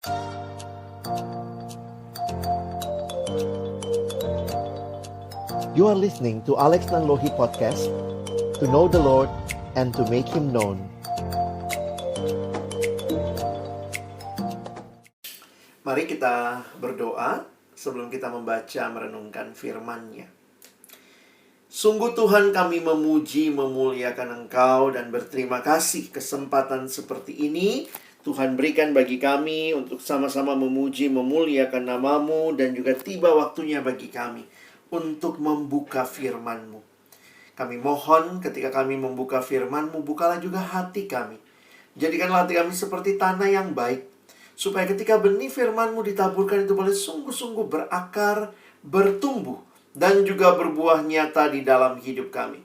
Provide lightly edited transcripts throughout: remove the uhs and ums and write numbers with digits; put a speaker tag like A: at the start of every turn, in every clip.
A: You are listening to Alex Nanlohi Podcast, to know the Lord and to make Him known.
B: Mari kita berdoa sebelum kita membaca merenungkan firman-Nya. Sungguh Tuhan, kami memuji, memuliakan Engkau dan berterima kasih kesempatan seperti ini Tuhan berikan bagi kami untuk sama-sama memuji, memuliakan nama-Mu, dan juga tiba waktunya bagi kami untuk membuka firman-Mu. Kami mohon ketika kami membuka firman-Mu, bukalah juga hati kami. Jadikanlah hati kami seperti tanah yang baik, supaya ketika benih firman-Mu ditaburkan itu boleh sungguh-sungguh berakar, bertumbuh, dan juga berbuah nyata di dalam hidup kami.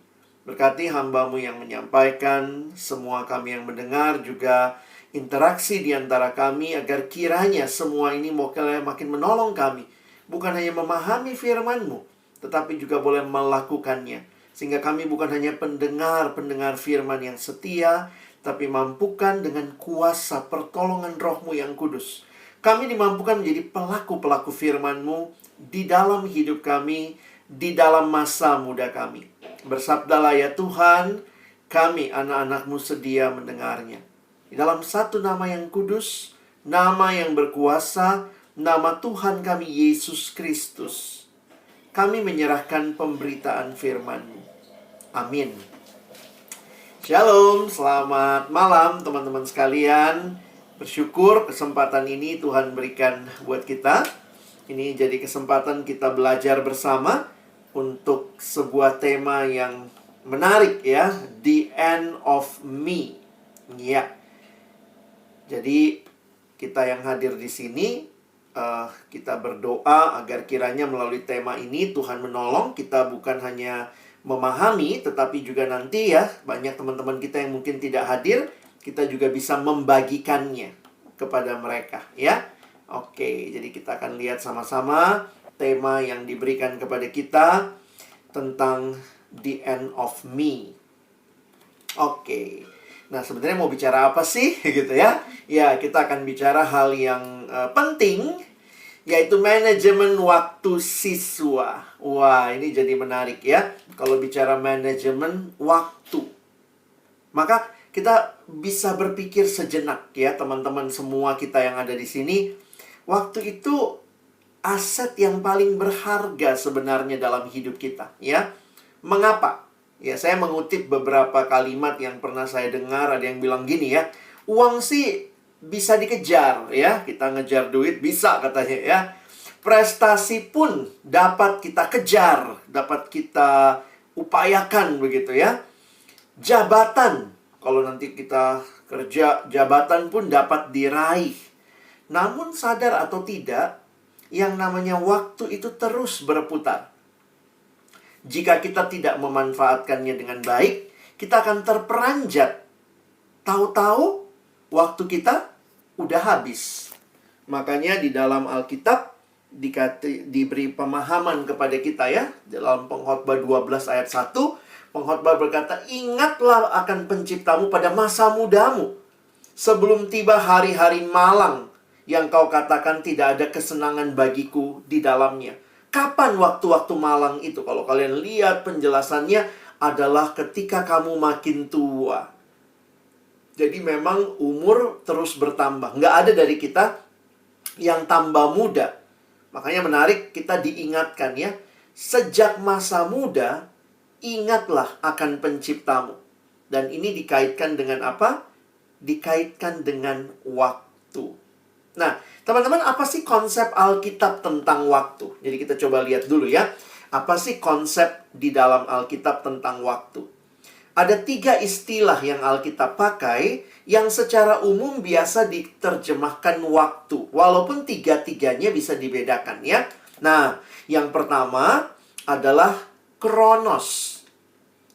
B: Berkati hamba-Mu yang menyampaikan, semua kami yang mendengar, juga interaksi di antara kami, agar kiranya semua ini makin menolong kami. Bukan hanya memahami firman-Mu, tetapi juga boleh melakukannya. Sehingga kami bukan hanya pendengar firman yang setia, tapi mampukan dengan kuasa pertolongan Roh-Mu yang kudus. Kami dimampukan menjadi pelaku-pelaku firman-Mu di dalam hidup kami, di dalam masa muda kami. Bersabdalah ya Tuhan, kami anak-anak-Mu sedia mendengarnya. Di dalam satu nama yang kudus, nama yang berkuasa, nama Tuhan kami Yesus Kristus, kami menyerahkan pemberitaan firman-Mu. Amin. Shalom, selamat malam teman-teman sekalian. Bersyukur kesempatan ini Tuhan berikan buat kita. Ini jadi kesempatan kita belajar bersama untuk sebuah tema yang menarik ya, The End of Me. Ya. Jadi kita yang hadir di sini, kita berdoa agar kiranya melalui tema ini Tuhan menolong kita bukan hanya memahami, tetapi juga nanti ya, banyak teman-teman kita yang mungkin tidak hadir, kita juga bisa membagikannya kepada mereka ya. Oke, jadi kita akan lihat sama-sama tema yang diberikan kepada kita tentang The End of Me. Oke. Nah, sebenarnya mau bicara apa sih gitu ya? Ya, kita akan bicara hal yang penting, yaitu manajemen waktu siswa. Wah, ini jadi menarik ya. Kalau bicara manajemen waktu, maka kita bisa berpikir sejenak ya, teman-teman semua kita yang ada di sini. Waktu itu aset yang paling berharga sebenarnya dalam hidup kita ya. Mengapa? Ya, saya mengutip beberapa kalimat yang pernah saya dengar. Ada yang bilang gini ya, uang sih bisa dikejar ya, kita ngejar duit bisa katanya ya. Prestasi pun dapat kita kejar, dapat kita upayakan begitu ya. Jabatan, kalau nanti kita kerja, jabatan pun dapat diraih. Namun sadar atau tidak, yang namanya waktu itu terus berputar. Jika kita tidak memanfaatkannya dengan baik, kita akan terperanjat. Tahu-tahu waktu kita udah habis. Makanya di dalam Alkitab diberi pemahaman kepada kita ya. Dalam Pengkhotbah 12 ayat 1, pengkhotbah berkata, "Ingatlah akan penciptamu pada masa mudamu, sebelum tiba hari-hari malang yang kau katakan tidak ada kesenangan bagiku di dalamnya." Kapan waktu-waktu malang itu? Kalau kalian lihat penjelasannya adalah ketika kamu makin tua. Jadi memang umur terus bertambah. Nggak ada dari kita yang tambah muda. Makanya menarik kita diingatkan ya. Sejak masa muda, ingatlah akan penciptamu. Dan ini dikaitkan dengan apa? Dikaitkan dengan waktu. Nah, teman-teman, apa sih konsep Alkitab tentang waktu? Jadi kita coba lihat dulu ya. Apa sih konsep di dalam Alkitab tentang waktu? Ada 3 istilah yang Alkitab pakai yang secara umum biasa diterjemahkan waktu. Walaupun 3-tiganya bisa dibedakan ya. Nah, yang pertama adalah kronos.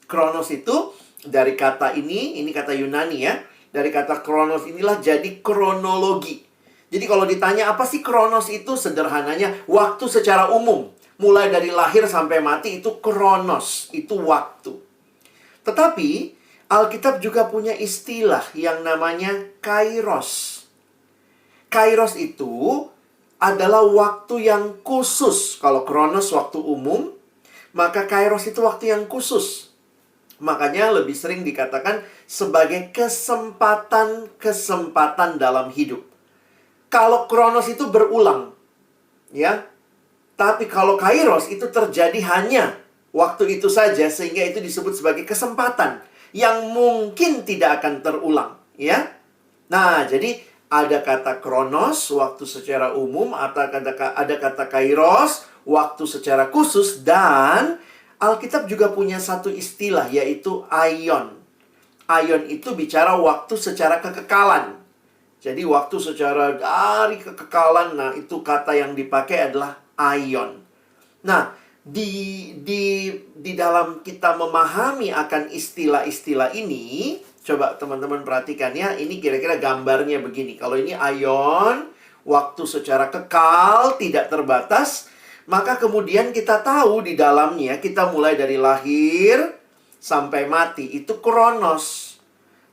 B: Kronos itu dari kata ini kata Yunani ya. Dari kata kronos inilah jadi kronologi. Jadi kalau ditanya apa sih kronos itu, sederhananya waktu secara umum. Mulai dari lahir sampai mati itu kronos, itu waktu. Tetapi Alkitab juga punya istilah yang namanya kairos. Kairos itu adalah waktu yang khusus. Kalau Kronos waktu umum, maka Kairos itu waktu yang khusus. Makanya lebih sering dikatakan sebagai kesempatan-kesempatan dalam hidup. Kalau Kronos itu berulang, ya. Tapi kalau Kairos itu terjadi hanya waktu itu saja, sehingga itu disebut sebagai kesempatan yang mungkin tidak akan terulang, ya. Nah, jadi ada kata Kronos, waktu secara umum, atau ada kata Kairos, waktu secara khusus, dan Alkitab juga punya satu istilah, yaitu aion. Aion itu bicara waktu secara kekekalan. Jadi waktu secara dari kekekalan, nah itu kata yang dipakai adalah aion. Nah, di dalam kita memahami akan istilah-istilah ini, coba teman-teman perhatikan ya, ini kira-kira gambarnya begini. Kalau ini aion, waktu secara kekal, tidak terbatas, maka kemudian kita tahu di dalamnya, kita mulai dari lahir sampai mati, itu Kronos.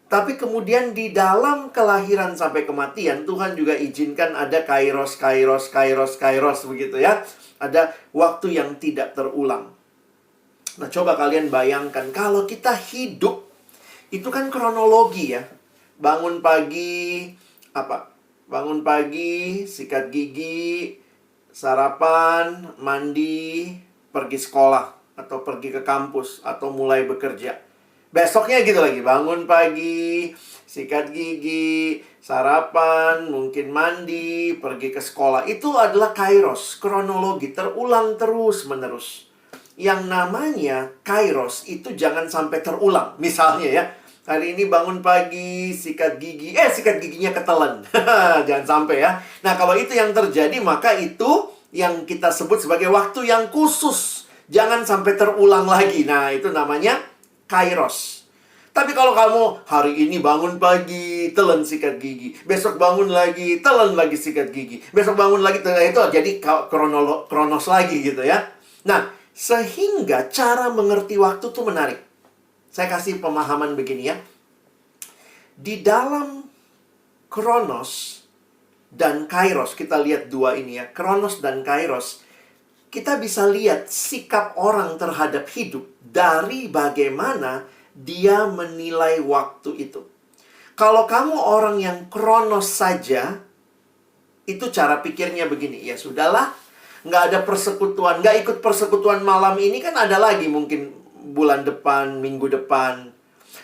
B: Tapi kemudian di dalam kelahiran sampai kematian, Tuhan juga izinkan ada Kairos begitu ya. Ada waktu yang tidak terulang. Nah, coba kalian bayangkan kalau kita hidup, itu kan kronologi ya. Bangun pagi, Bangun pagi, sikat gigi, sarapan, mandi, pergi sekolah, atau pergi ke kampus, atau mulai bekerja. Besoknya gitu lagi, bangun pagi, sikat gigi, sarapan, mungkin mandi, pergi ke sekolah. Itu adalah Kairos, kronologi, terulang terus-menerus. Yang namanya Kairos itu jangan sampai terulang. Misalnya ya, hari ini bangun pagi, sikat gigi, sikat giginya ketelan. Jangan sampai ya. Nah, kalau itu yang terjadi, maka itu yang kita sebut sebagai waktu yang khusus. Jangan sampai terulang lagi. Nah, itu namanya Kairos. Tapi kalau kamu hari ini bangun pagi, telan sikat gigi. Besok bangun lagi, telan lagi sikat gigi. Besok bangun lagi, telan, itu jadi kronos lagi gitu ya. Nah, sehingga cara mengerti waktu itu menarik. Saya kasih pemahaman begini ya. Di dalam Kronos dan Kairos, kita lihat dua ini ya. Kronos dan Kairos. Kita bisa lihat sikap orang terhadap hidup dari bagaimana dia menilai waktu itu. Kalau kamu orang yang Kronos saja, itu cara pikirnya begini. Ya sudahlah, nggak ada persekutuan, nggak ikut persekutuan malam ini kan ada lagi mungkin bulan depan, minggu depan.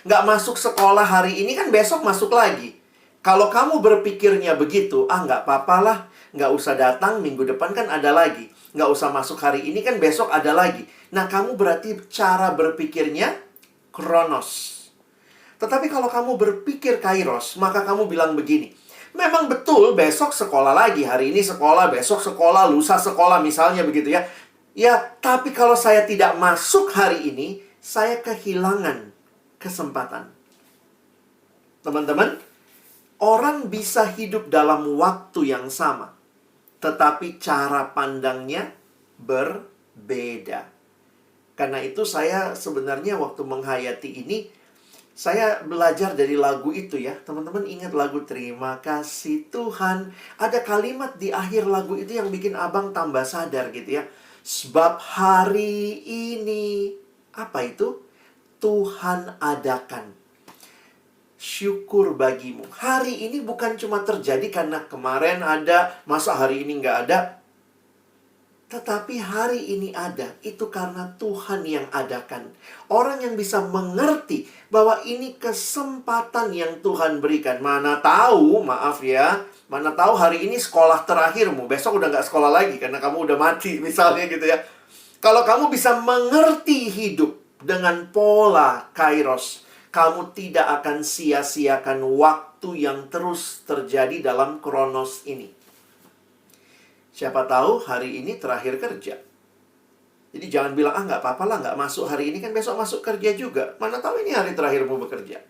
B: Nggak masuk sekolah hari ini kan besok masuk lagi. Kalau kamu berpikirnya begitu, nggak apa-apalah, nggak usah datang, minggu depan kan ada lagi. Nggak usah masuk hari ini kan besok ada lagi. Nah, kamu berarti cara berpikirnya Kronos. Tetapi kalau kamu berpikir Kairos, maka kamu bilang begini. Memang betul besok sekolah lagi, hari ini sekolah, besok sekolah, lusa sekolah misalnya begitu ya. Ya, tapi kalau saya tidak masuk hari ini, saya kehilangan kesempatan. Teman-teman, orang bisa hidup dalam waktu yang sama, tetapi cara pandangnya berbeda. Karena itu saya sebenarnya waktu menghayati ini, saya belajar dari lagu itu ya. Teman-teman ingat lagu Terima Kasih Tuhan. Ada kalimat di akhir lagu itu yang bikin abang tambah sadar gitu ya. Sebab hari ini, apa itu? Tuhan adakan. Syukur bagimu. Hari ini bukan cuma terjadi karena kemarin ada, masa hari ini nggak ada. Tetapi hari ini ada, itu karena Tuhan yang adakan. Orang yang bisa mengerti bahwa ini kesempatan yang Tuhan berikan. Mana tahu, maaf ya, mana tahu hari ini sekolah terakhirmu, besok udah nggak sekolah lagi karena kamu udah mati, misalnya gitu ya. Kalau kamu bisa mengerti hidup dengan pola Kairos, kamu tidak akan sia-siakan waktu yang terus terjadi dalam Kronos ini. Siapa tahu hari ini terakhir kerja. Jadi jangan bilang, nggak apa-apa lah, nggak masuk hari ini kan besok masuk kerja juga. Mana tahu ini hari terakhirmu bekerja.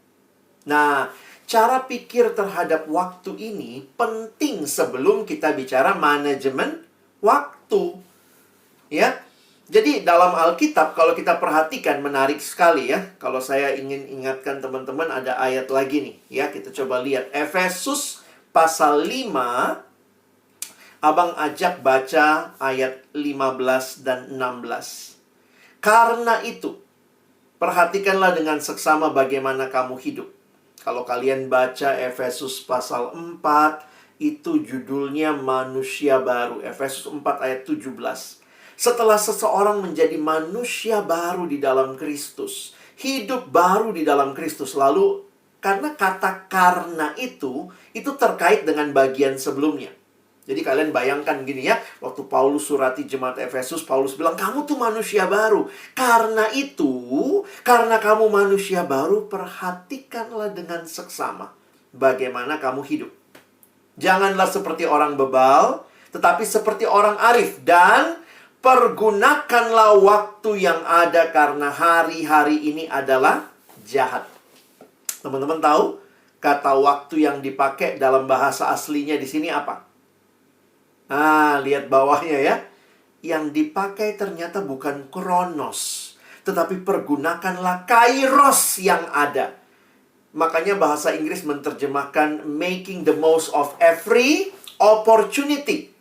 B: Nah, cara pikir terhadap waktu ini penting sebelum kita bicara manajemen waktu. Ya, jadi dalam Alkitab kalau kita perhatikan menarik sekali ya. Kalau saya ingin ingatkan teman-teman ada ayat lagi nih. Ya, kita coba lihat Efesus pasal 5, Abang ajak baca ayat 15 dan 16. Karena itu, perhatikanlah dengan seksama bagaimana kamu hidup. Kalau kalian baca Efesus pasal 4, itu judulnya manusia baru. Efesus 4 ayat 17. Setelah seseorang menjadi manusia baru di dalam Kristus, hidup baru di dalam Kristus, lalu karena kata karena itu terkait dengan bagian sebelumnya. Jadi kalian bayangkan gini ya, waktu Paulus surati jemaat Efesus, Paulus bilang, kamu tuh manusia baru. Karena itu, karena kamu manusia baru, perhatikanlah dengan seksama bagaimana kamu hidup. Janganlah seperti orang bebal, tetapi seperti orang arif. Dan pergunakanlah waktu yang ada karena hari-hari ini adalah jahat. Teman-teman tahu, kata waktu yang dipakai dalam bahasa aslinya di sini apa? Lihat bawahnya ya. Yang dipakai ternyata bukan kronos, tetapi pergunakanlah kairos yang ada. Makanya bahasa Inggris menerjemahkan making the most of every opportunity.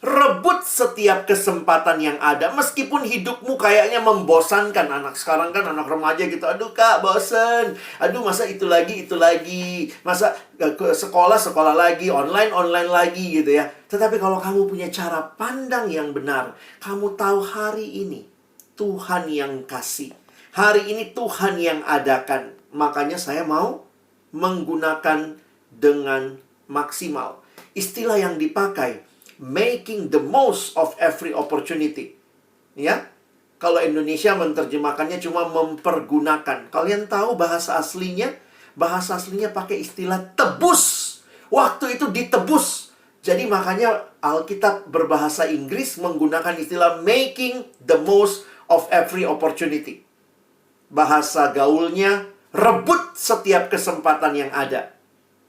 B: Rebut setiap kesempatan yang ada. Meskipun hidupmu kayaknya membosankan. Anak sekarang kan anak remaja gitu. Aduh kak, bosen. Aduh masa itu lagi. Masa sekolah lagi. Online lagi gitu ya. Tetapi kalau kamu punya cara pandang yang benar. Kamu tahu hari ini Tuhan yang kasih. Hari ini Tuhan yang adakan. Makanya saya mau menggunakan dengan maksimal. Istilah yang dipakai, making the most of every opportunity. Ya. Kalau Indonesia menerjemahkannya cuma mempergunakan. Kalian tahu bahasa aslinya? Bahasa aslinya pakai istilah tebus. Waktu itu ditebus. Jadi makanya Alkitab berbahasa Inggris menggunakan istilah making the most of every opportunity. Bahasa gaulnya, rebut setiap kesempatan yang ada.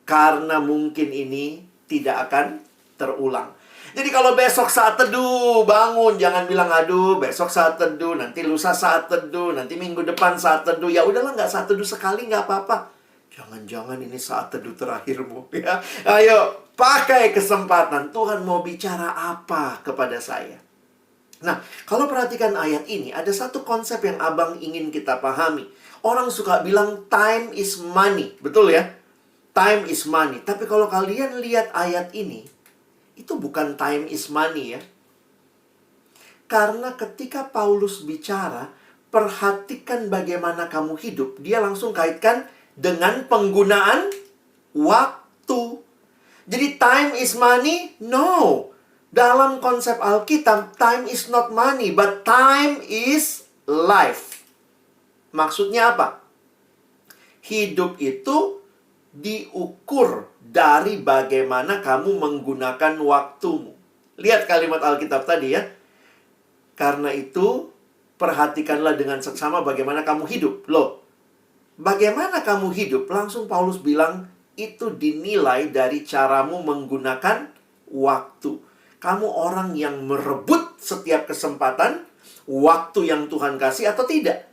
B: Karena mungkin ini tidak akan terulang. Jadi kalau besok saat teduh, bangun. Jangan bilang, aduh besok saat teduh, nanti lusa saat teduh, nanti minggu depan saat teduh. Ya udahlah, nggak saat teduh sekali, nggak apa-apa. Jangan-jangan ini saat teduh terakhirmu. Ya. Ayo, pakai kesempatan. Tuhan mau bicara apa kepada saya? Nah, kalau perhatikan ayat ini, ada satu konsep yang abang ingin kita pahami. Orang suka bilang time is money. Betul ya? Time is money. Tapi kalau kalian lihat ayat ini, itu bukan time is money ya. Karena ketika Paulus bicara, perhatikan bagaimana kamu hidup, dia langsung kaitkan dengan penggunaan waktu. Jadi time is money? No. Dalam konsep Alkitab, time is not money, but time is life. Maksudnya apa? Hidup itu diukur dari bagaimana kamu menggunakan waktumu. Lihat kalimat Alkitab tadi ya. Karena itu, perhatikanlah dengan seksama bagaimana kamu hidup. Loh, bagaimana kamu hidup? Langsung Paulus bilang, itu dinilai dari caramu menggunakan waktu. Kamu orang yang merebut setiap kesempatan, waktu yang Tuhan kasih atau tidak.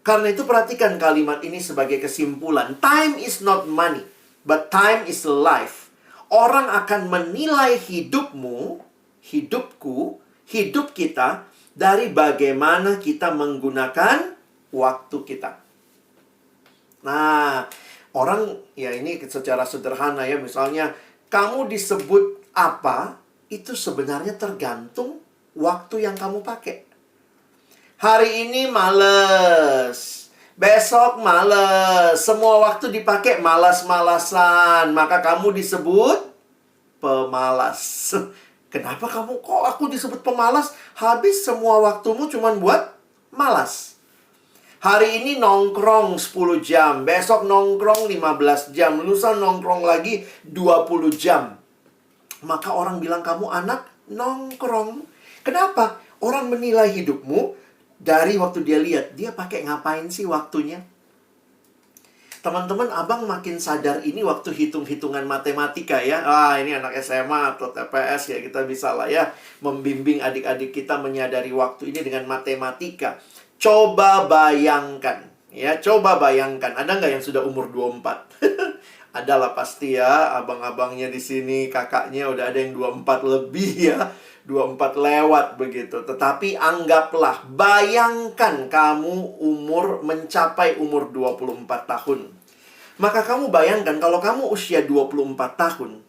B: Karena itu perhatikan kalimat ini sebagai kesimpulan. Time is not money, but time is life. Orang akan menilai hidupmu, hidupku, hidup kita dari bagaimana kita menggunakan waktu kita. Nah, orang ya ini secara sederhana ya, misalnya kamu disebut apa, itu sebenarnya tergantung waktu yang kamu pakai. Hari ini males, besok males, semua waktu dipakai malas-malasan, maka kamu disebut pemalas. Kenapa kok aku disebut pemalas? Habis semua waktumu cuma buat malas. Hari ini nongkrong 10 jam, besok nongkrong 15 jam, lusa nongkrong lagi 20 jam. Maka orang bilang kamu anak nongkrong. Kenapa? Orang menilai hidupmu dari waktu dia lihat, dia pakai ngapain sih waktunya? Teman-teman, abang makin sadar ini waktu hitung-hitungan matematika ya. Ini anak SMA atau TPS ya, kita bisa lah ya membimbing adik-adik kita menyadari waktu ini dengan matematika. Coba bayangkan, ya, coba bayangkan. Ada nggak yang sudah umur 24? Adalah pasti ya, abang-abangnya di sini, kakaknya udah ada yang 24 lebih ya. 24 lewat begitu. Tetapi anggaplah, bayangkan kamu mencapai umur 24 tahun. Maka kamu bayangkan kalau kamu usia 24 tahun,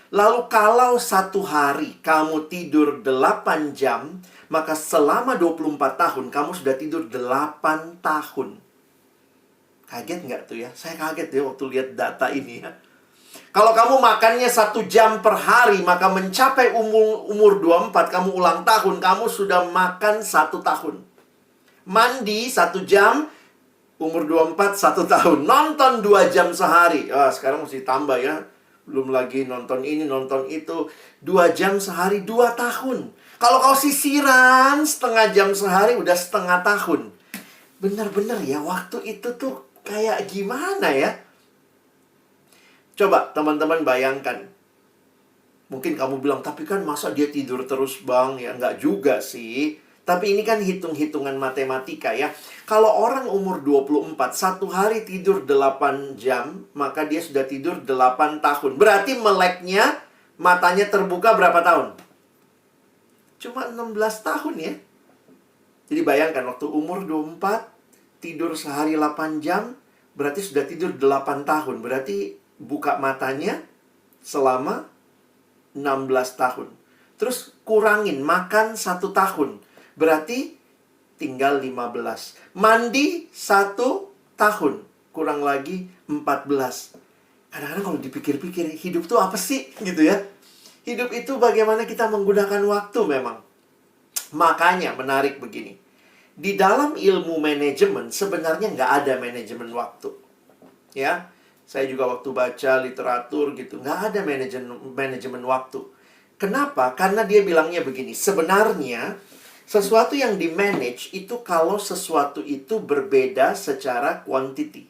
B: lalu kalau satu hari kamu tidur 8 jam, maka selama 24 tahun kamu sudah tidur 8 tahun. Kaget nggak tuh ya? Saya kaget ya waktu lihat data ini ya. Kalau kamu makannya 1 jam per hari, maka mencapai umur 24, kamu ulang tahun, kamu sudah makan 1 tahun. Mandi 1 jam, umur 24, 1 tahun. Nonton 2 jam sehari. Sekarang mesti tambah ya. Belum lagi nonton ini, nonton itu. 2 jam sehari, 2 tahun. Kalau kau sisiran setengah jam sehari, udah setengah tahun. Bener-bener ya, waktu itu tuh kayak gimana ya? Coba teman-teman bayangkan. Mungkin kamu bilang, tapi kan masa dia tidur terus bang? Ya nggak juga sih. Tapi ini kan hitung-hitungan matematika ya. Kalau orang umur 24, satu hari tidur 8 jam, maka dia sudah tidur 8 tahun. Berarti meleknya, matanya terbuka berapa tahun? Cuma 16 tahun ya. Jadi bayangkan, waktu umur 24, tidur sehari 8 jam, berarti sudah tidur 8 tahun. Berarti buka matanya selama 16 tahun. Terus kurangin, makan 1 tahun. Berarti tinggal 15. Mandi 1 tahun. Kurang lagi 14. Kadang-kadang kalau dipikir-pikir, hidup tuh apa sih? Gitu ya. Hidup itu bagaimana kita menggunakan waktu memang. Makanya menarik begini. Di dalam ilmu manajemen, sebenarnya nggak ada manajemen waktu. Ya, saya juga waktu baca literatur gitu, nggak ada manajemen waktu. Kenapa? Karena dia bilangnya begini, sebenarnya sesuatu yang di-manage itu kalau sesuatu itu berbeda secara quantity.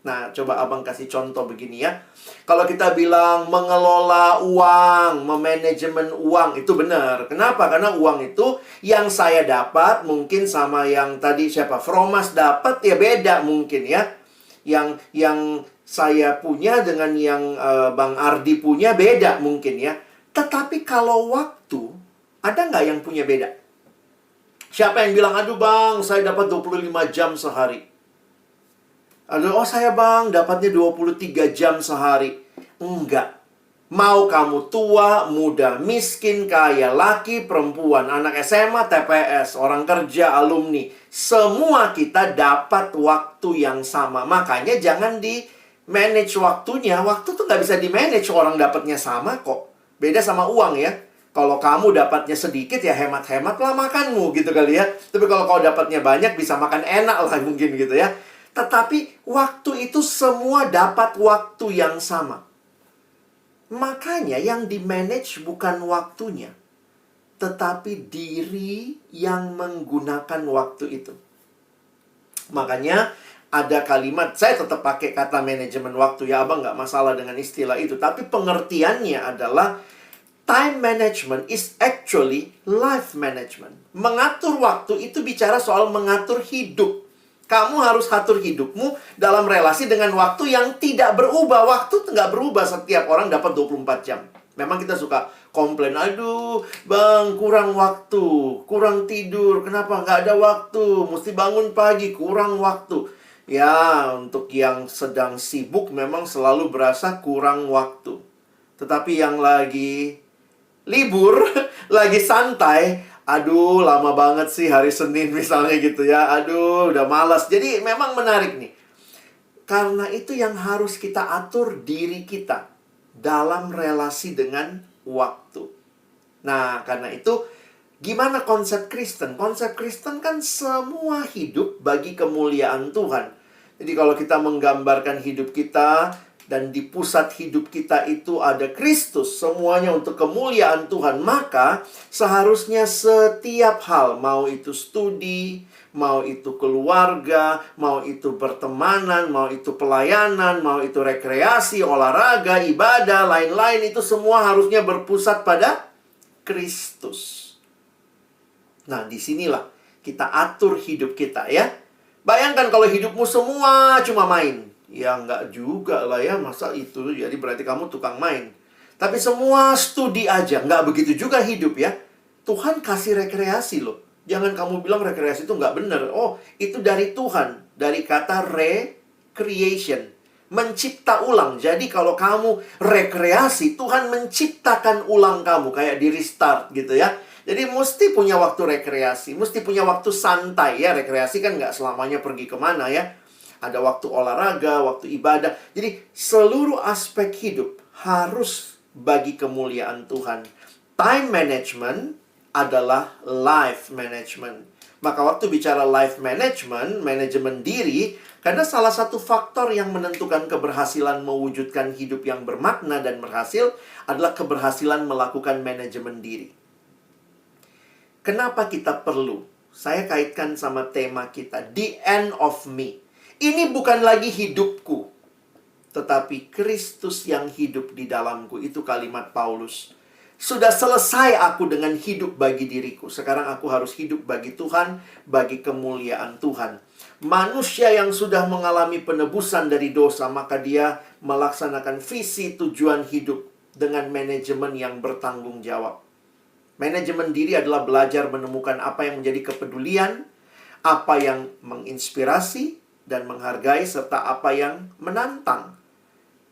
B: Nah, coba abang kasih contoh begini ya. Kalau kita bilang mengelola uang, memanajemen uang, itu benar. Kenapa? Karena uang itu yang saya dapat mungkin sama yang tadi siapa? Fromas dapat ya beda mungkin ya. Yang saya punya dengan yang Bang Ardi punya beda mungkin ya. Tetapi kalau waktu, ada nggak yang punya beda? Siapa yang bilang, aduh bang, saya dapat 25 jam sehari. Aduh, saya bang, dapatnya 23 jam sehari. Enggak. Mau kamu tua, muda, miskin, kaya, laki, perempuan, anak SMA, TPS, orang kerja, alumni. Semua kita dapat waktu yang sama. Makanya jangan di-manage waktunya. Waktu tuh nggak bisa di-manage, orang dapatnya sama kok. Beda sama uang ya. Kalau kamu dapatnya sedikit ya hemat-hemat lah makanmu gitu kali ya. Tapi kalau kau dapatnya banyak bisa makan enak lah mungkin gitu ya. Tetapi waktu itu semua dapat waktu yang sama. Makanya yang di-manage bukan waktunya, tetapi diri yang menggunakan waktu itu. Makanya ada kalimat, saya tetap pakai kata manajemen waktu ya, abang nggak masalah dengan istilah itu. Tapi pengertiannya adalah time management is actually life management. Mengatur waktu itu bicara soal mengatur hidup. Kamu harus atur hidupmu dalam relasi dengan waktu yang tidak berubah. Waktu nggak berubah, setiap orang dapat 24 jam. Memang kita suka komplain, aduh bang kurang waktu, kurang tidur, kenapa nggak ada waktu, mesti bangun pagi, kurang waktu. Ya, untuk yang sedang sibuk memang selalu berasa kurang waktu. Tetapi yang lagi libur, lagi santai, aduh, lama banget sih hari Senin misalnya gitu ya. Aduh, udah malas. Jadi memang menarik nih. Karena itu yang harus kita atur diri kita dalam relasi dengan waktu. Nah, karena itu gimana konsep Kristen? Konsep Kristen kan semua hidup bagi kemuliaan Tuhan. Jadi kalau kita menggambarkan hidup kita, dan di pusat hidup kita itu ada Kristus, semuanya untuk kemuliaan Tuhan, maka seharusnya setiap hal, mau itu studi, mau itu keluarga, mau itu pertemanan, mau itu pelayanan, mau itu rekreasi, olahraga, ibadah, lain-lain, itu semua harusnya berpusat pada Kristus. Nah, disinilah kita atur hidup kita ya. Bayangkan kalau hidupmu semua cuma main. Ya nggak juga lah ya, masa itu jadi berarti kamu tukang main. Tapi semua studi aja, nggak begitu juga hidup ya. Tuhan kasih rekreasi loh. Jangan kamu bilang rekreasi itu nggak benar. Oh, itu dari Tuhan. Dari kata recreation. Mencipta ulang. Jadi kalau kamu rekreasi, Tuhan menciptakan ulang kamu. Kayak di restart gitu ya. Jadi mesti punya waktu rekreasi. Mesti punya waktu santai ya. Rekreasi kan nggak selamanya pergi kemana ya. Ada waktu olahraga, waktu ibadah. Jadi seluruh aspek hidup harus bagi kemuliaan Tuhan. Time management adalah life management. Maka waktu bicara life management, manajemen diri, karena salah satu faktor yang menentukan keberhasilan mewujudkan hidup yang bermakna dan berhasil adalah keberhasilan melakukan manajemen diri. Kenapa kita perlu? Saya kaitkan sama tema kita, the end of me. Ini bukan lagi hidupku, tetapi Kristus yang hidup di dalamku. Itu kalimat Paulus. Sudah selesai aku dengan hidup bagi diriku. Sekarang aku harus hidup bagi Tuhan, bagi kemuliaan Tuhan. Manusia yang sudah mengalami penebusan dari dosa, maka dia melaksanakan visi tujuan hidup dengan manajemen yang bertanggung jawab. Manajemen diri adalah belajar menemukan apa yang menjadi kepedulian, apa yang menginspirasi dan menghargai, serta apa yang menantang.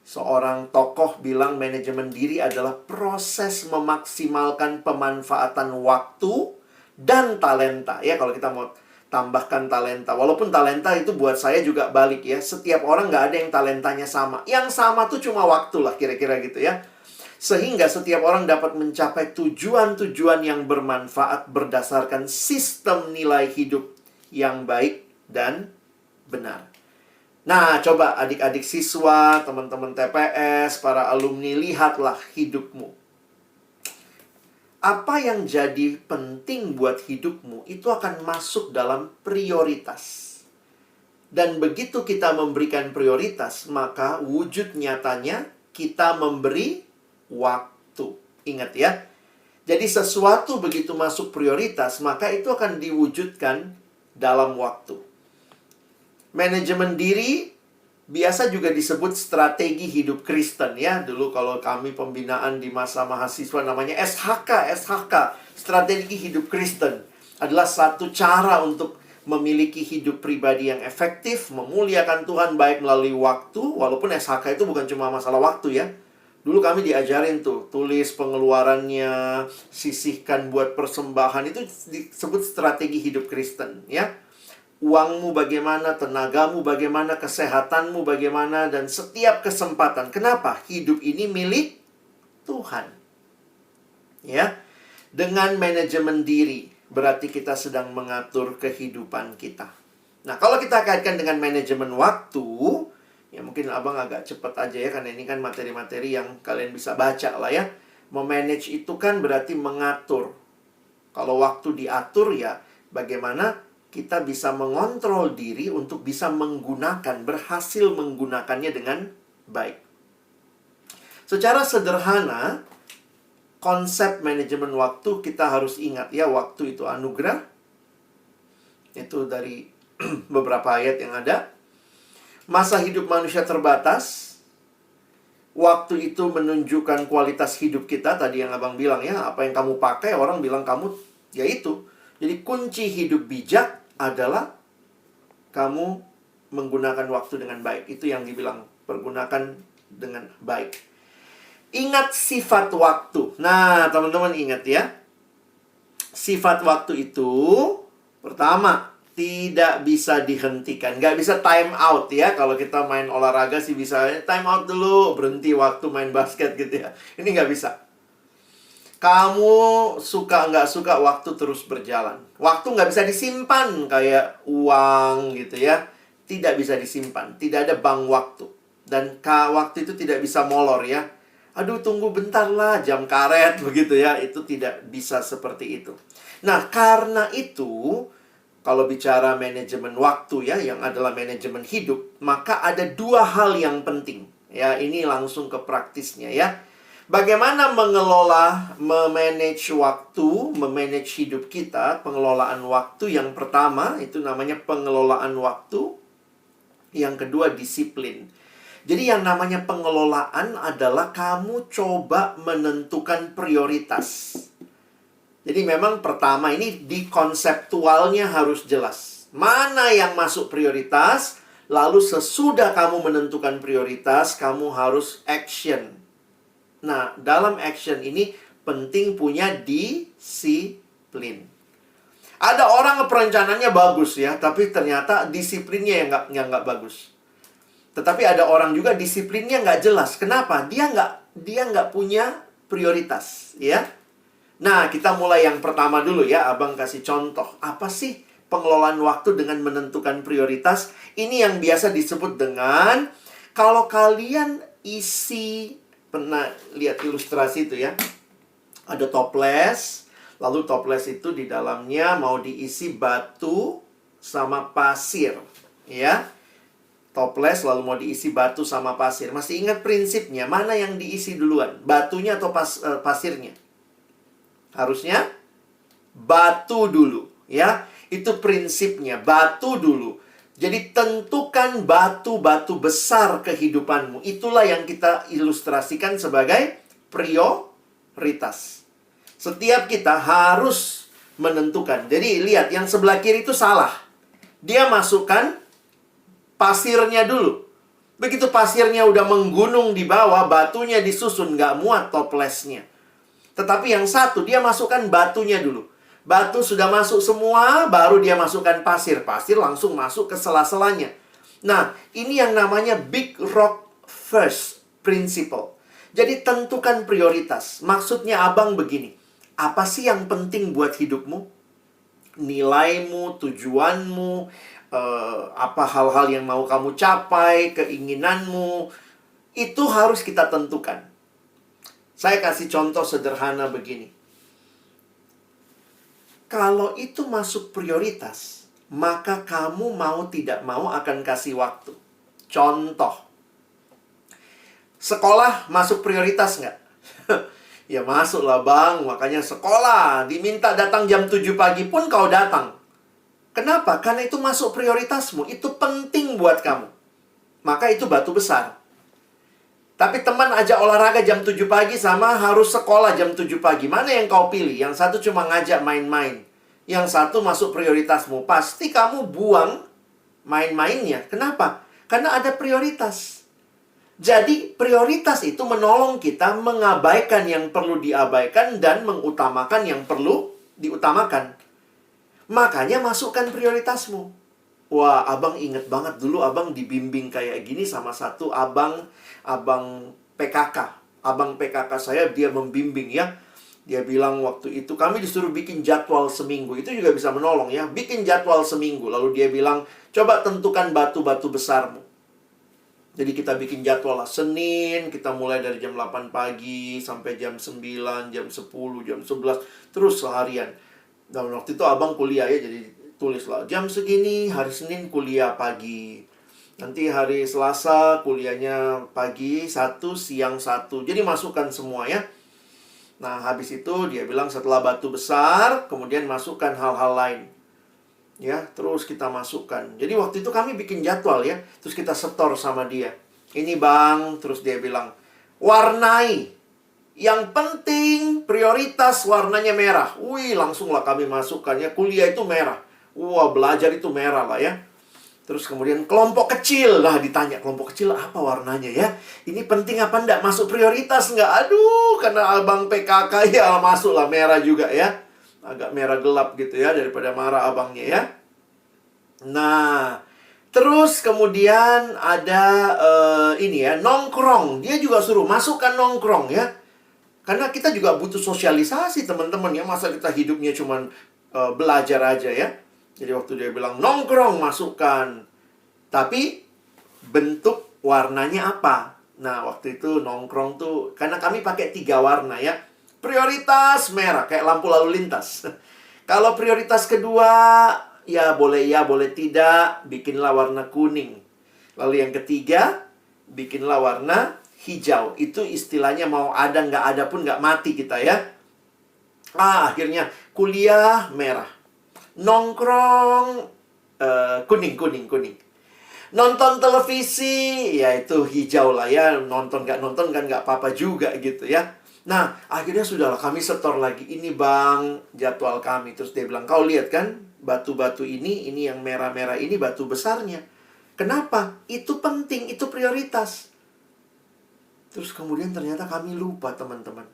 B: Seorang tokoh bilang manajemen diri adalah proses memaksimalkan pemanfaatan waktu dan talenta. Ya, kalau kita mau tambahkan talenta. Walaupun talenta itu buat saya juga balik ya. Setiap orang nggak ada yang talentanya sama. Yang sama tuh cuma waktu lah, kira-kira gitu ya. Sehingga setiap orang dapat mencapai tujuan-tujuan yang bermanfaat berdasarkan sistem nilai hidup yang baik dan benar. Nah, coba adik-adik siswa, teman-teman TPS, para alumni, lihatlah hidupmu. Apa yang jadi penting buat hidupmu itu akan masuk dalam prioritas. Dan begitu kita memberikan prioritas, maka wujud nyatanya kita memberi waktu. Ingat ya. Jadi sesuatu begitu masuk prioritas, maka itu akan diwujudkan dalam waktu. Manajemen diri biasa juga disebut strategi hidup Kristen ya. Dulu kalau kami pembinaan di masa mahasiswa namanya SHK, strategi hidup Kristen. Adalah satu cara untuk memiliki hidup pribadi yang efektif, memuliakan Tuhan baik melalui waktu. Walaupun SHK itu bukan cuma masalah waktu ya. Dulu kami diajarin tuh, tulis pengeluarannya, sisihkan buat persembahan. Itu disebut strategi hidup Kristen ya. Uangmu bagaimana, tenagamu bagaimana, kesehatanmu bagaimana, dan setiap kesempatan. Kenapa? Hidup ini milik Tuhan. Ya. Dengan manajemen diri, berarti kita sedang mengatur kehidupan kita. Nah, kalau kita kaitkan dengan manajemen waktu, ya mungkin abang agak cepat aja ya, karena ini kan materi-materi yang kalian bisa baca lah ya. Memanage itu kan berarti mengatur. Kalau waktu diatur ya, bagaimana kita bisa mengontrol diri untuk bisa menggunakan, berhasil menggunakannya dengan baik. Secara sederhana, konsep manajemen waktu kita harus ingat ya, waktu itu anugerah. Itu dari beberapa ayat yang ada. Masa hidup manusia terbatas. Waktu itu menunjukkan kualitas hidup kita. Tadi yang abang bilang ya, apa yang kamu pakai, orang bilang kamu, ya itu. Jadi kunci hidup bijak adalah kamu menggunakan waktu dengan baik. Itu yang dibilang, pergunakan dengan baik. Ingat sifat waktu. Nah, teman-teman ingat ya. Sifat waktu itu, pertama, tidak bisa dihentikan. Nggak bisa time out ya. Kalau kita main olahraga sih bisa time out dulu, berhenti waktu main basket gitu ya. Ini nggak bisa. Kamu suka nggak suka, waktu terus berjalan. Waktu nggak bisa disimpan kayak uang gitu ya. Tidak bisa disimpan. Tidak ada bank waktu. Dan waktu itu tidak bisa molor ya. Aduh, tunggu bentar lah, jam karet begitu ya. Itu tidak bisa seperti itu. Nah, karena itu, kalau bicara manajemen waktu ya, yang adalah manajemen hidup, maka ada dua hal yang penting. Ya, ini langsung ke praktisnya ya. Bagaimana mengelola, memanage waktu, memanage hidup kita, pengelolaan waktu yang pertama, itu namanya pengelolaan waktu. Yang kedua, disiplin. Jadi yang namanya pengelolaan adalah kamu coba menentukan prioritas. Jadi memang pertama ini di konseptualnya harus jelas. Mana yang masuk prioritas, lalu sesudah kamu menentukan prioritas, kamu harus action. Nah, dalam action ini penting punya disiplin. Ada orang perencanaannya bagus ya, tapi ternyata disiplinnya yang nggak bagus. Tetapi ada orang juga disiplinnya nggak jelas. Kenapa? Dia nggak punya prioritas, ya. Nah, kita mulai yang pertama dulu ya. Abang kasih contoh. Apa sih pengelolaan waktu dengan menentukan prioritas? Ini yang biasa disebut dengan, kalau kalian isi, pernah lihat ilustrasi itu ya. Ada toples, lalu toples itu di dalamnya mau diisi batu sama pasir, ya. Toples lalu mau diisi batu sama pasir. Masih ingat prinsipnya? Mana yang diisi duluan? Batunya atau pasirnya? Harusnya batu dulu, ya. Itu prinsipnya, batu dulu. Jadi tentukan batu-batu besar kehidupanmu. Itulah yang kita ilustrasikan sebagai prioritas. Setiap kita harus menentukan. Jadi lihat, yang sebelah kiri itu salah. Dia masukkan pasirnya dulu. Begitu pasirnya udah menggunung di bawah, batunya disusun, nggak muat toplesnya. Tetapi yang satu, dia masukkan batunya dulu. Batu sudah masuk semua, baru dia masukkan pasir. Pasir langsung masuk ke sela-selanya. Nah, ini yang namanya Big Rock First Principle. Jadi tentukan prioritas. Maksudnya abang begini. Apa sih yang penting buat hidupmu? Nilaimu, tujuanmu, apa hal-hal yang mau kamu capai, keinginanmu, itu harus kita tentukan. Saya kasih contoh sederhana begini. Kalau itu masuk prioritas, maka kamu mau tidak mau akan kasih waktu. Contoh, sekolah masuk prioritas nggak? Ya masuklah bang, makanya sekolah diminta datang jam 7 pagi pun kau datang. Kenapa? Karena itu masuk prioritasmu. Itu penting buat kamu. Maka itu batu besar. Tapi teman ajak olahraga jam 7 pagi sama harus sekolah jam 7 pagi. Mana yang kau pilih? Yang satu cuma ngajak main-main. Yang satu masuk prioritasmu. Pasti kamu buang main-mainnya. Kenapa? Karena ada prioritas. Jadi prioritas itu menolong kita mengabaikan yang perlu diabaikan dan mengutamakan yang perlu diutamakan. Makanya masukkan prioritasmu. Wah, abang inget banget dulu abang dibimbing kayak gini sama satu abang PKK. Abang PKK saya, dia membimbing ya. Dia bilang waktu itu kami disuruh bikin jadwal seminggu. Itu juga bisa menolong ya. Bikin jadwal seminggu. Lalu dia bilang, coba tentukan batu-batu besarmu. Jadi kita bikin jadwal lah. Senin kita mulai dari jam 8 pagi sampai jam 9, jam 10, jam 11. Terus seharian. Dan waktu itu abang kuliah ya, jadi tulislah jam segini, hari Senin kuliah pagi. Nanti hari Selasa kuliahnya pagi 1, siang 1. Jadi masukkan semua ya. Nah, habis itu dia bilang setelah batu besar, kemudian masukkan hal-hal lain. Ya, terus kita masukkan. Jadi waktu itu kami bikin jadwal ya. Terus kita setor sama dia. Ini bang, terus dia bilang, warnai. Yang penting prioritas warnanya merah. Wih, langsunglah kami masukkan ya. Kuliah itu merah. Wah, belajar itu merah lah ya. Terus kemudian kelompok kecil. Lah ditanya, kelompok kecil apa warnanya ya? Ini penting apa enggak? Masuk prioritas enggak? Aduh, karena abang PKK ya masuklah merah juga ya. Agak merah gelap gitu ya, daripada marah abangnya ya. Nah, terus kemudian ada ini ya, nongkrong. Dia juga suruh masukkan nongkrong ya. Karena kita juga butuh sosialisasi teman-teman ya. Masa kita hidupnya cuma belajar aja ya. Jadi waktu dia bilang nongkrong masukkan. Tapi bentuk warnanya apa? Nah waktu itu nongkrong tuh, karena kami pakai 3 warna ya. Prioritas merah, kayak lampu lalu lintas. Kalau prioritas kedua, ya boleh tidak, bikinlah warna kuning. Lalu yang ketiga, bikinlah warna hijau. Itu istilahnya mau ada nggak ada pun nggak mati kita ya. Akhirnya kuliah merah, nongkrong kuning. Nonton televisi, ya itu hijau lah ya. Nonton kan nggak apa-apa juga gitu ya. Nah, akhirnya sudahlah kami setor lagi. Ini bang, jadwal kami. Terus dia bilang, kau lihat kan, batu-batu ini yang merah-merah ini batu besarnya. Kenapa? Itu penting, itu prioritas. Terus kemudian ternyata kami lupa, teman-teman.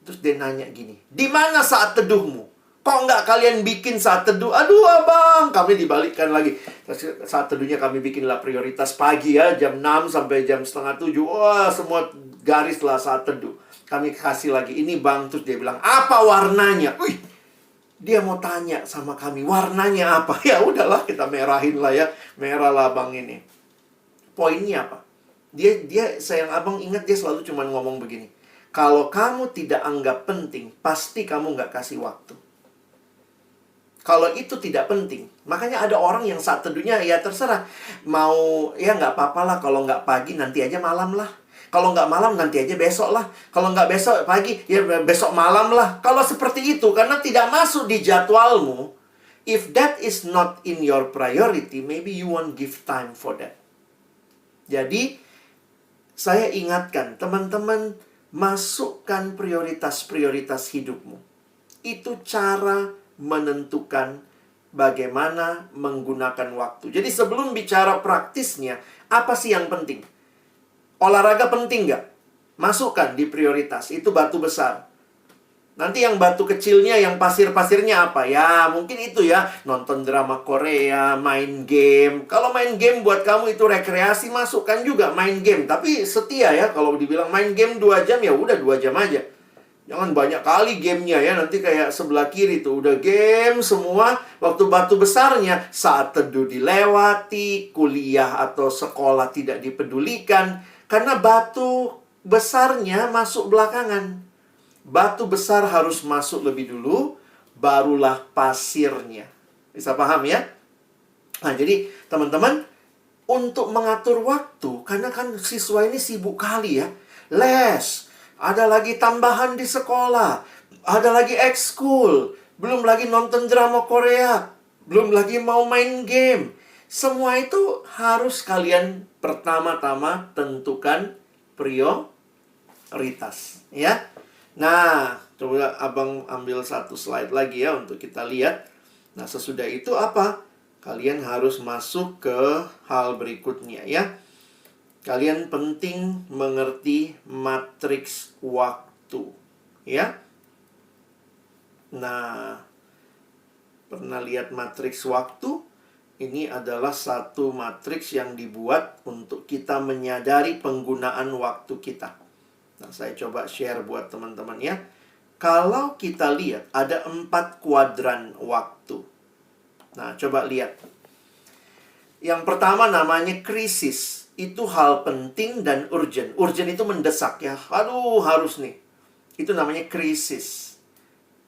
B: Terus dia nanya gini, di mana saat teduhmu? Kok nggak kalian bikin saat teduh? Aduh abang, kami dibalikkan lagi. Terus saat teduhnya kami bikinlah prioritas pagi ya, jam 6 sampai jam setengah 7. Wah, semua garis lah saat teduh. Kami kasih lagi, ini bang. Terus dia bilang, apa warnanya? Wih, dia mau tanya sama kami, warnanya apa? Ya udahlah, kita merahin lah ya. Merah lah bang ini. Poinnya apa? Dia sayang abang ingat, dia selalu cuma ngomong begini. Kalau kamu tidak anggap penting, pasti kamu nggak kasih waktu. Kalau itu tidak penting, makanya ada orang yang saat teduhnya ya terserah. Mau, ya nggak apa-apa lah, kalau nggak pagi nanti aja malam lah. Kalau nggak malam nanti aja besok lah. Kalau nggak besok pagi, ya besok malam lah. Kalau seperti itu, karena tidak masuk di jadwalmu, if that is not in your priority, maybe you won't give time for that. Jadi, saya ingatkan, teman-teman, masukkan prioritas-prioritas hidupmu. Itu cara menentukan bagaimana menggunakan waktu. Jadi sebelum bicara praktisnya, apa sih yang penting? Olahraga penting nggak? Masukkan di prioritas. Itu batu besar. Nanti yang batu kecilnya, yang pasir-pasirnya apa? Ya, mungkin itu ya. Nonton drama Korea, main game. Kalau main game buat kamu itu rekreasi, masukkan juga main game. Tapi setia ya, kalau dibilang main game 2 jam, ya udah 2 jam aja. Jangan banyak kali gamenya ya. Nanti kayak sebelah kiri tuh, udah game semua. Waktu batu besarnya, saat teduh dilewati, kuliah atau sekolah tidak dipedulikan. Karena batu besarnya masuk belakangan. Batu besar harus masuk lebih dulu, barulah pasirnya. Bisa paham ya? Nah, jadi teman-teman, untuk mengatur waktu, karena kan siswa ini sibuk kali ya. Les, ada lagi tambahan di sekolah, ada lagi ekskul, belum lagi nonton drama Korea, belum lagi mau main game. Semua itu harus kalian pertama-tama tentukan prioritas, ya. Nah, coba abang ambil satu slide lagi ya untuk kita lihat. Nah, sesudah itu apa? Kalian harus masuk ke hal berikutnya ya. Kalian penting mengerti matriks waktu, ya. Nah, pernah lihat matriks waktu? Ini adalah satu matriks yang dibuat untuk kita menyadari penggunaan waktu kita. Nah, saya coba share buat teman-teman ya. Kalau kita lihat, ada 4 kuadran waktu. Nah, coba lihat. Yang pertama namanya krisis. Itu hal penting dan urgent. Urgent itu mendesak ya. Aduh, harus nih. Itu namanya krisis.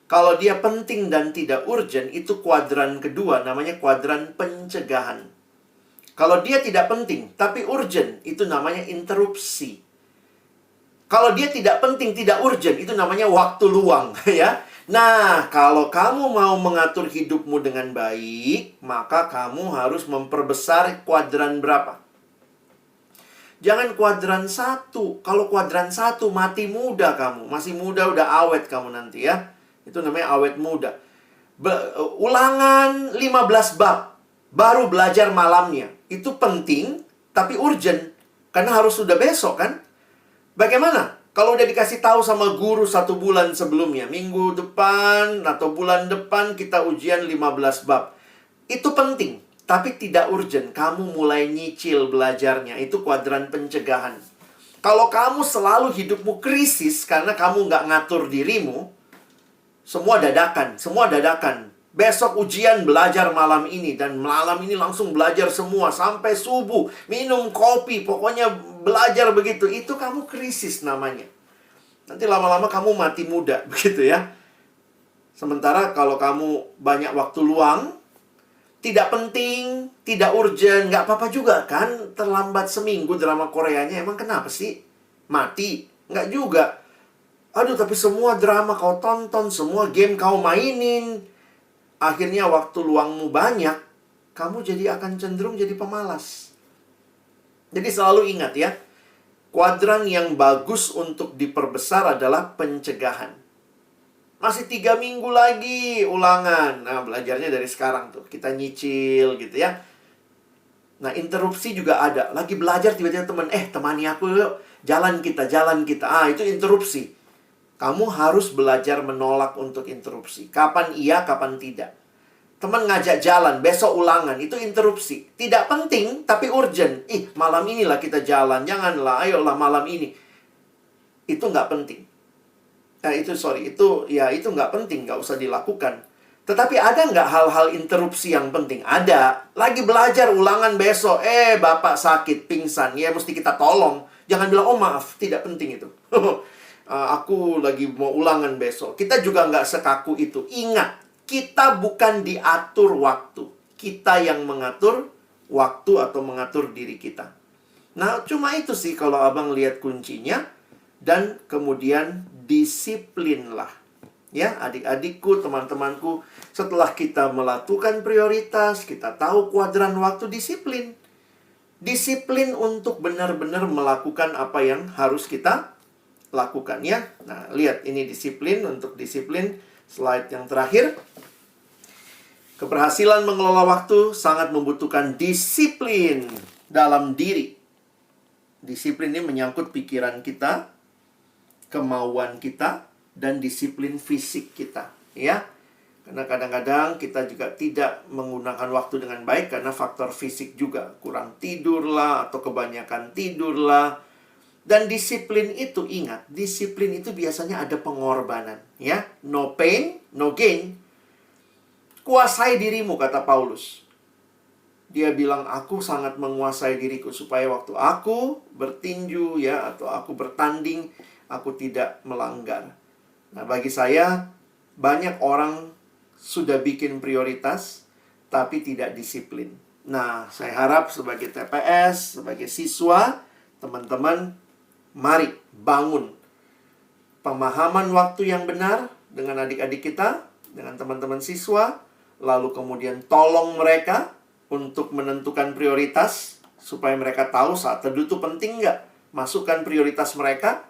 B: Kalau dia penting dan tidak urgent, itu kuadran kedua, namanya kuadran pencegahan. Kalau dia tidak penting, tapi urgent, itu namanya interupsi. Kalau dia tidak penting, tidak urgent, itu namanya waktu luang, ya. Nah, kalau kamu mau mengatur hidupmu dengan baik, maka kamu harus memperbesar kuadran berapa? Jangan kuadran 1. Kalau kuadran 1, mati muda kamu. Masih muda, udah awet kamu nanti ya. Itu namanya awet muda. Ulangan 15 bab. Baru belajar malamnya. Itu penting, tapi urgent. Karena harus sudah besok kan? Bagaimana? Kalau udah dikasih tahu sama guru 1 bulan sebelumnya, minggu depan atau bulan depan kita ujian 15 bab. Itu penting, tapi tidak urgent. Kamu mulai nyicil belajarnya. Itu kuadran pencegahan. Kalau kamu selalu hidupmu krisis karena kamu nggak ngatur dirimu, semua dadakan. Besok ujian belajar malam ini. Dan malam ini langsung belajar semua. Sampai subuh. Minum kopi. Pokoknya belajar begitu. Itu kamu krisis namanya. Nanti lama-lama kamu mati muda. Begitu ya. Sementara kalau kamu banyak waktu luang, tidak penting, tidak urgent, nggak apa-apa juga kan. Terlambat seminggu drama Koreanya. Emang kenapa sih? Mati? Nggak juga. Aduh, tapi semua drama kau tonton, semua game kau mainin. Akhirnya waktu luangmu banyak, kamu jadi akan cenderung jadi pemalas. Jadi selalu ingat ya, kuadran yang bagus untuk diperbesar adalah pencegahan. Masih 3 minggu lagi ulangan. Nah, belajarnya dari sekarang tuh. Kita nyicil gitu ya. Nah, interupsi juga ada. Lagi belajar tiba-tiba teman, temani aku yuk. Jalan kita. Itu interupsi. Kamu harus belajar menolak untuk interupsi. Kapan iya, kapan tidak. Teman ngajak jalan, besok ulangan. Itu interupsi. Tidak penting, tapi urgent. Malam inilah kita jalan. Janganlah, ayolah malam ini. Itu nggak penting. Itu nggak penting. Nggak usah dilakukan. Tetapi ada nggak hal-hal interupsi yang penting? Ada. Lagi belajar ulangan besok. Bapak sakit, pingsan. Ya, mesti kita tolong. Jangan bilang, oh maaf, tidak penting itu. Aku lagi mau ulangan besok. Kita juga nggak sekaku itu. Ingat, kita bukan diatur waktu. Kita yang mengatur waktu atau mengatur diri kita. Nah, cuma itu sih kalau abang lihat kuncinya. Dan kemudian disiplinlah. Ya, adik-adikku, teman-temanku, setelah kita melakukan prioritas, kita tahu kuadran waktu, disiplin. Disiplin untuk benar-benar melakukan apa yang harus kita lakukan ya. Nah, lihat ini disiplin. Untuk disiplin, slide yang terakhir. Keberhasilan mengelola waktu sangat membutuhkan disiplin dalam diri. Disiplin ini menyangkut pikiran kita, kemauan kita, dan disiplin fisik kita, ya. Karena kadang-kadang kita juga tidak menggunakan waktu dengan baik karena faktor fisik juga. Kurang tidur lah, atau kebanyakan tidur lah. Dan disiplin itu, ingat, disiplin itu biasanya ada pengorbanan, ya. No pain, no gain. Kuasai dirimu, kata Paulus. Dia bilang, aku sangat menguasai diriku supaya waktu aku bertinju, ya, atau aku bertanding, aku tidak melanggar. Nah, bagi saya, banyak orang sudah bikin prioritas, tapi tidak disiplin. Nah, saya harap sebagai TPS, sebagai siswa, teman-teman, mari bangun pemahaman waktu yang benar dengan adik-adik kita, dengan teman-teman siswa, lalu kemudian tolong mereka untuk menentukan prioritas, supaya mereka tahu saat teduh itu penting nggak. Masukkan prioritas mereka,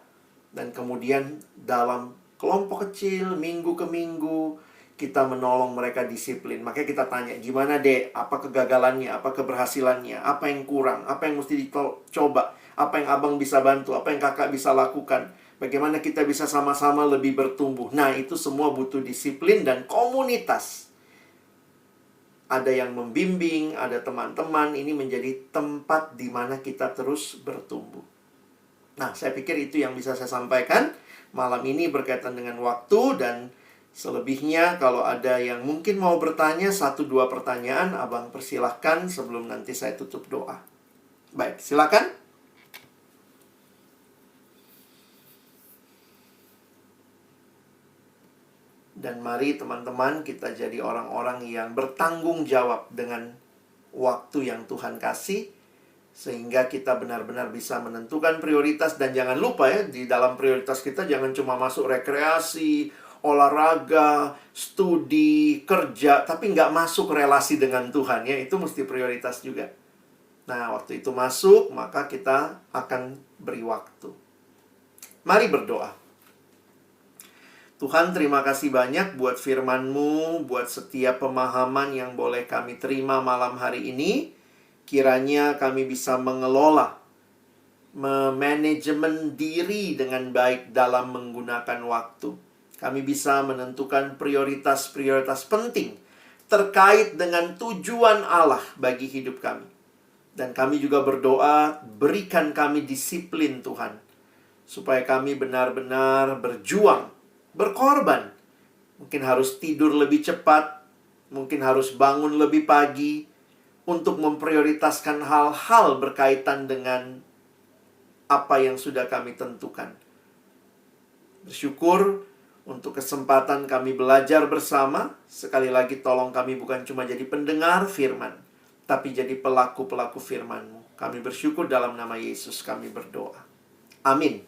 B: dan kemudian dalam kelompok kecil, minggu ke minggu, kita menolong mereka disiplin. Makanya kita tanya, gimana dek? Apa kegagalannya? Apa keberhasilannya? Apa yang kurang? Apa yang mesti dicoba? Apa yang abang bisa bantu? Apa yang kakak bisa lakukan? Bagaimana kita bisa sama-sama lebih bertumbuh? Nah, itu semua butuh disiplin dan komunitas. Ada yang membimbing, ada teman-teman. Ini menjadi tempat di mana kita terus bertumbuh. Nah, saya pikir itu yang bisa saya sampaikan malam ini berkaitan dengan waktu. Dan selebihnya kalau ada yang mungkin mau bertanya 1-2 pertanyaan, abang persilahkan sebelum nanti saya tutup doa. Baik, silakan. Dan mari teman-teman kita jadi orang-orang yang bertanggung jawab dengan waktu yang Tuhan kasih, sehingga kita benar-benar bisa menentukan prioritas. Dan jangan lupa ya, di dalam prioritas kita jangan cuma masuk rekreasi, olahraga, studi, kerja, tapi nggak masuk relasi dengan Tuhan ya. Itu mesti prioritas juga. Nah, waktu itu masuk, maka kita akan beri waktu. Mari berdoa. Tuhan, terima kasih banyak buat firman-Mu, buat setiap pemahaman yang boleh kami terima malam hari ini. Kiranya kami bisa mengelola, memanajemen diri dengan baik dalam menggunakan waktu. Kami bisa menentukan prioritas-prioritas penting terkait dengan tujuan Allah bagi hidup kami. Dan kami juga berdoa, berikan kami disiplin Tuhan, supaya kami benar-benar berjuang, berkorban. Mungkin harus tidur lebih cepat, mungkin harus bangun lebih pagi, untuk memprioritaskan hal-hal berkaitan dengan apa yang sudah kami tentukan. Bersyukur untuk kesempatan kami belajar bersama. Sekali lagi tolong kami bukan cuma jadi pendengar firman, tapi jadi pelaku-pelaku firman-Mu. Kami bersyukur dalam nama Yesus kami berdoa. Amin.